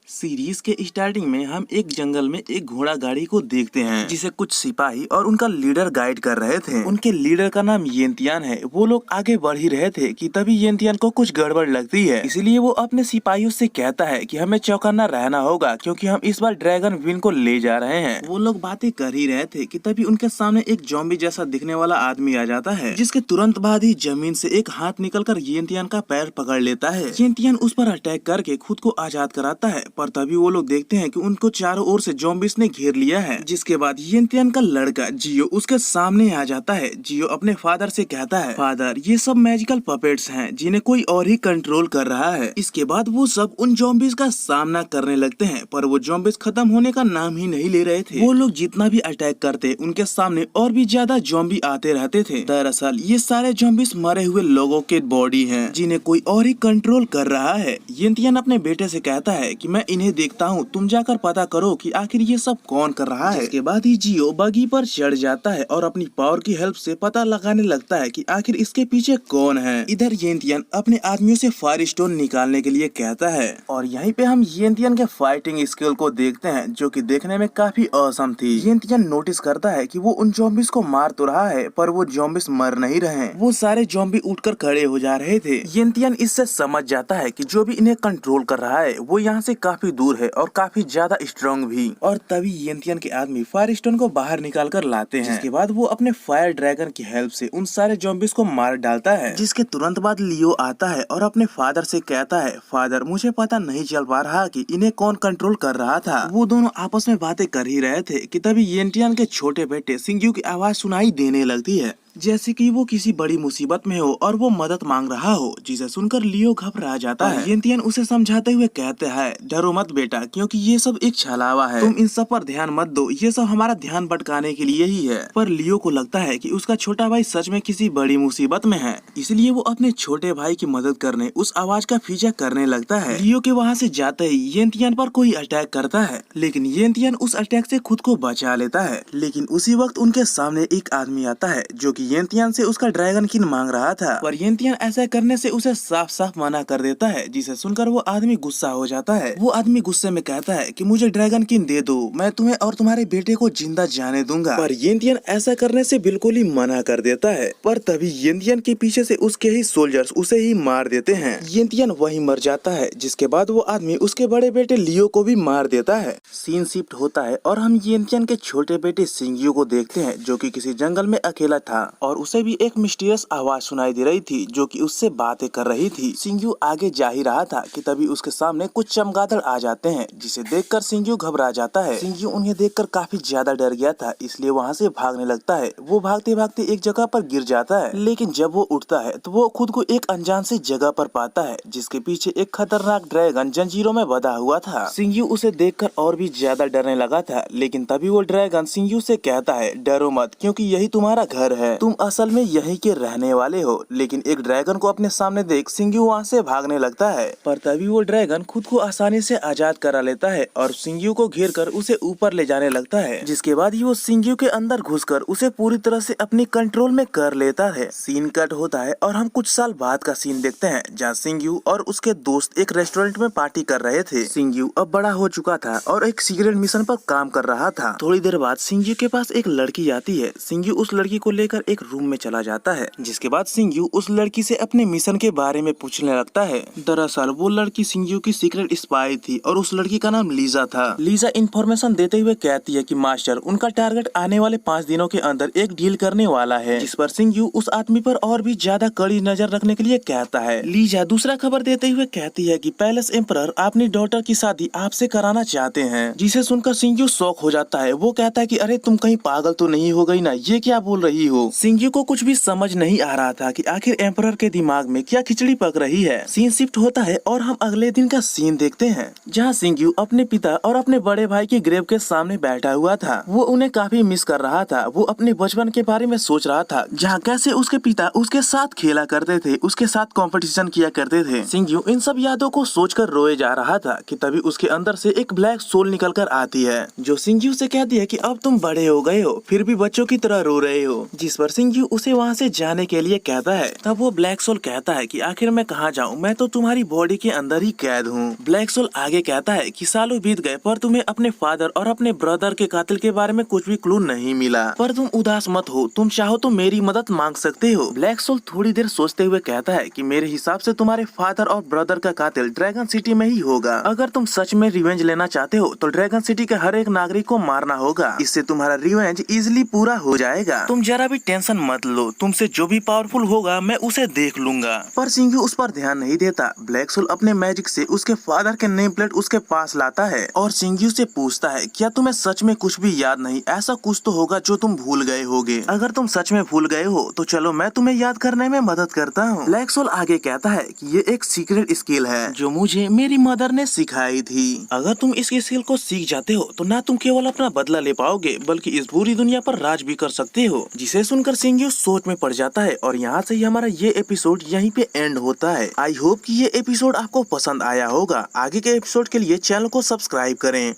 Series के starting में हम एक जंगल में एक घोड़ा गाड़ी को देखते हैं जिसे कुछ सिपाही और उनका लीडर गाइड कर रहे थे। उनके लीडर का नाम येनतियान है। वो लोग आगे बढ़ ही रहे थे कि तभी येनतियान को कुछ गड़बड़ लगती है, इसलिए वो अपने सिपाहियों से कहता है कि हमें चौकन्ना रहना होगा क्योंकि हम इस बार ड्रैगन विन को ले जा रहे हैं। वो लोग बातें कर ही रहे थे कि तभी उनके सामने एक ज़ॉम्बी जैसा दिखने वाला आदमी आ जाता है, जिसके तुरंत बाद ही जमीन से एक हाथ निकलकर येनतियान का पैर पकड़ लेता है। येनतियान उस पर अटैक करके खुद को आजाद कराता है, पर तभी वो लोग देखते हैं कि उनको चारों ओर से ज़ॉम्बीज़ ने घेर लिया है। जिसके बाद येनतियान का लड़का जियो उसके सामने आ जाता है। जियो अपने फादर से कहता है, फादर ये सब मैजिकल पपेट्स हैं जिन्हें कोई और ही कंट्रोल कर रहा है। इसके बाद वो सब उन ज़ॉम्बीज़ का सामना करने लगते हैं, पर वो ज़ॉम्बीज़ खत्म होने का नाम ही नहीं ले रहे थे। वो लोग जितना भी अटैक करते उनके सामने और भी ज्यादा ज़ॉम्बी आते रहते थे। दरअसल ये सारे ज़ॉम्बीज़ मरे हुए लोगों के बॉडी हैं जिन्हें कोई और ही कंट्रोल कर रहा है। येनतियान अपने बेटे से कहता है कि मैं इन्हें देखता हूँ, तुम जाकर पता करो कि आखिर ये सब कौन कर रहा है। इसके बाद ही जियो बगी पर चढ़ जाता है और अपनी पावर की हेल्प से पता लगाने लगता है कि आखिर इसके पीछे कौन है। इधर येनतियान अपने आदमियों से फायर स्टोन निकालने के लिए कहता है और यहीं पे हम येनतियान के फाइटिंग स्किल को देखते हैं, जो कि देखने में काफी औसम थी। येनतियान नोटिस करता है कि वो उन ज़ॉम्बीज़ को मार तो रहा है, पर वो ज़ॉम्बीज़ मर नहीं रहे। वो सारे ज़ॉम्बी उठकर खड़े हो जा रहे थे। येनतियान इससे समझ जाता है कि जो भी इन्हें कंट्रोल कर रहा है वो यहाँ से काफी दूर है और काफी ज्यादा स्ट्रॉन्ग भी। और तभी येनतियान के आदमी फायर स्टोन को बाहर निकाल कर लाते हैं। जिसके बाद वो अपने फायर ड्रैगन की हेल्प से उन सारे ज़ॉम्बीज़ को मार डालता है। जिसके तुरंत बाद लियो आता है और अपने फादर से कहता है, फादर मुझे पता नहीं चल पा रहा कि इन्हें कौन कंट्रोल कर रहा था। वो दोनों आपस में बातें कर ही रहे थे कि तभी येनतियान के छोटे बेटे सिंग्यू की आवाज सुनाई देने लगती है, जैसे कि वो किसी बड़ी मुसीबत में हो और वो मदद मांग रहा हो। जिसे सुनकर लियो घबरा जाता है। येनतियान उसे समझाते हुए कहते हैं, डरो मत बेटा, क्योंकि ये सब एक छलावा है, तुम इन सब पर ध्यान मत दो, ये सब हमारा ध्यान भटकाने के लिए ही है। पर लियो को लगता है कि उसका छोटा भाई सच में किसी बड़ी मुसीबत में है, इसलिए वो अपने छोटे भाई की मदद करने उस आवाज का पीछा करने लगता है। लियो के वहाँ से जाते ही येनतियान पर कोई अटैक करता है, लेकिन येनतियान उस अटैक से खुद को बचा लेता है। लेकिन उसी वक्त उनके सामने एक आदमी आता है जो कि येनतियान से उसका ड्रैगन किन मांग रहा था, पर येनतियान ऐसा करने से उसे साफ साफ मना कर देता है। जिसे सुनकर वो आदमी गुस्सा हो जाता है। वो आदमी गुस्से में कहता है कि मुझे ड्रैगन किन दे दो, मैं तुम्हें और तुम्हारे बेटे को जिंदा जाने दूंगा। पर येनतियान ऐसा करने से बिल्कुल ही मना कर देता है। पर तभी येनतियान के पीछे से उसके ही सोल्जर्स उसे ही मार देते हैं। येनतियान वहीं मर जाता है। जिसके बाद वो आदमी उसके बड़े बेटे लियो को भी मार देता है। सीन शिफ्ट होता है और हम येनतियान के छोटे बेटे सिंग्यू को देखते हैं, जो कि किसी जंगल में अकेला था और उसे भी एक मिस्टीरियस आवाज सुनाई दे रही थी जो कि उससे बातें कर रही थी। सिंग्यू आगे जा ही रहा था कि तभी उसके सामने कुछ चमगादड़ आ जाते हैं, जिसे देखकर सिंग्यू घबरा जाता है। सिंग्यू उन्हें देखकर काफी ज्यादा डर गया था, इसलिए वहाँ से भागने लगता है। वो भागते भागते एक जगह पर गिर जाता है, लेकिन जब वो उठता है तो वो खुद को एक अनजान सी जगह पर पाता है, जिसके पीछे एक खतरनाक ड्रैगन जंजीरों में बंधा हुआ था। सिंग्यू उसे देखकर और भी ज्यादा डरने लगा था, लेकिन तभी वो ड्रैगन सिंग्यू से कहता है, डरो मत, क्योंकि यही तुम्हारा घर है, तुम असल में यहीं के रहने वाले हो। लेकिन एक ड्रैगन को अपने सामने देख सिंग्यू वहाँ से भागने लगता है, पर तभी वो ड्रैगन खुद को आसानी से आजाद करा लेता है और सिंग्यू को घेर कर उसे ऊपर ले जाने लगता है। जिसके बाद ही वो सिंग्यू के अंदर घुसकर उसे पूरी तरह से अपने कंट्रोल में कर लेता है। सीन कट होता है और हम कुछ साल बाद का सीन देखते हैं, जहाँ सिंग्यू और उसके दोस्त एक रेस्टोरेंट में पार्टी कर रहे थे। सिंग्यू अब बड़ा हो चुका था और एक सीक्रेट मिशन पर काम कर रहा था। थोड़ी देर बाद सिंग्यू के पास एक लड़की आती है। सिंग्यू उस लड़की को लेकर एक रूम में चला जाता है। जिसके बाद सिंग्यू उस लड़की से अपने मिशन के बारे में पूछने लगता है। दरअसल वो लड़की सिंग्यू की सीक्रेट स्पाई थी और उस लड़की का नाम लीजा था। लीजा इन्फॉर्मेशन देते हुए कहती है कि मास्टर, उनका टारगेट आने वाले 5 दिनों के अंदर एक डील करने वाला है, जिस पर सिंग्यू उस आदमी पर और भी ज्यादा कड़ी नजर रखने के लिए कहता है। लीजा दूसरा खबर देते हुए कहती है कि पैलेस एम्परर अपनी डॉटर की शादी आपसे कराना चाहते हैं। जिसे सुनकर सिंग्यू शॉक हो जाता है। वो कहता है कि अरे तुम कहीं पागल तो नहीं हो गई ना, ये क्या बोल रही हो। सिंग्यू को कुछ भी समझ नहीं आ रहा था कि आखिर एम्परर के दिमाग में क्या खिचड़ी पक रही है। सीन शिफ्ट होता है और हम अगले दिन का सीन देखते हैं, जहाँ सिंग्यू अपने पिता और अपने बड़े भाई के ग्रेव के सामने बैठा हुआ था। वो उन्हें काफी मिस कर रहा था। वो अपने बचपन के बारे में सोच रहा था, जहाँ कैसे उसके पिता उसके साथ खेला करते थे, उसके साथ कंपटीशन किया करते थे। सिंग्यू इन सब यादों को सोचकर रोए जा रहा था कि तभी उसके अंदर से एक ब्लैक सोल निकल कर आती है, जो सिंग्यू से कहती है कि अब तुम बड़े हो गए हो, फिर भी बच्चों की तरह रो रहे हो। जिस पर पर सिंग्यू उसे वहाँ से जाने के लिए कहता है। तब वो ब्लैक सोल कहता है कि आखिर मैं कहाँ जाऊँ, मैं तो तुम्हारी बॉडी के अंदर ही कैद हूँ। ब्लैक सोल आगे कहता है कि सालों बीत गए पर तुम्हें अपने फादर और अपने ब्रदर के कातिल के बारे में कुछ भी क्लू नहीं मिला, पर तुम उदास मत हो, तुम चाहो तो मेरी मदद मांग सकते हो। ब्लैक सोल थोड़ी देर सोचते हुए कहता है कि मेरे हिसाब से तुम्हारे फादर और ब्रदर का कातिल ड्रैगन सिटी में ही होगा। अगर तुम सच में रिवेंज लेना चाहते हो तो ड्रैगन सिटी के हर एक नागरिक को मारना होगा, इससे तुम्हारा रिवेंज इजिली पूरा हो जाएगा। तुम जरा भी टेंशन मत लो, तुमसे जो भी पावरफुल होगा मैं उसे देख लूंगा। पर सिंग्यू उस पर ध्यान नहीं देता। ब्लैक सोल अपने मैजिक से उसके फादर के नेम प्लेट उसके पास लाता है और सिंग्यू से पूछता है, क्या तुम्हें सच में कुछ भी याद नहीं? ऐसा कुछ तो होगा जो तुम भूल गए होगे। अगर तुम सच में भूल गए हो तो चलो मैं तुम्हें याद करने में मदद करता हूँ। ब्लैक सोल आगे कहता है कि ये एक सीक्रेट स्किल है जो मुझे मेरी मदर ने सिखाई थी। अगर तुम इस स्किल को सीख जाते हो तो ना तुम केवल अपना बदला ले पाओगे बल्कि इस पूरी दुनिया पर राज भी कर सकते हो। जिसे सुनकर सिंग्यू सोच में पड़ जाता है और यहाँ से ही हमारा ये एपिसोड यहीं पे एंड होता है। आई होप कि ये एपिसोड आपको पसंद आया होगा। आगे के एपिसोड के लिए चैनल को सब्सक्राइब करें।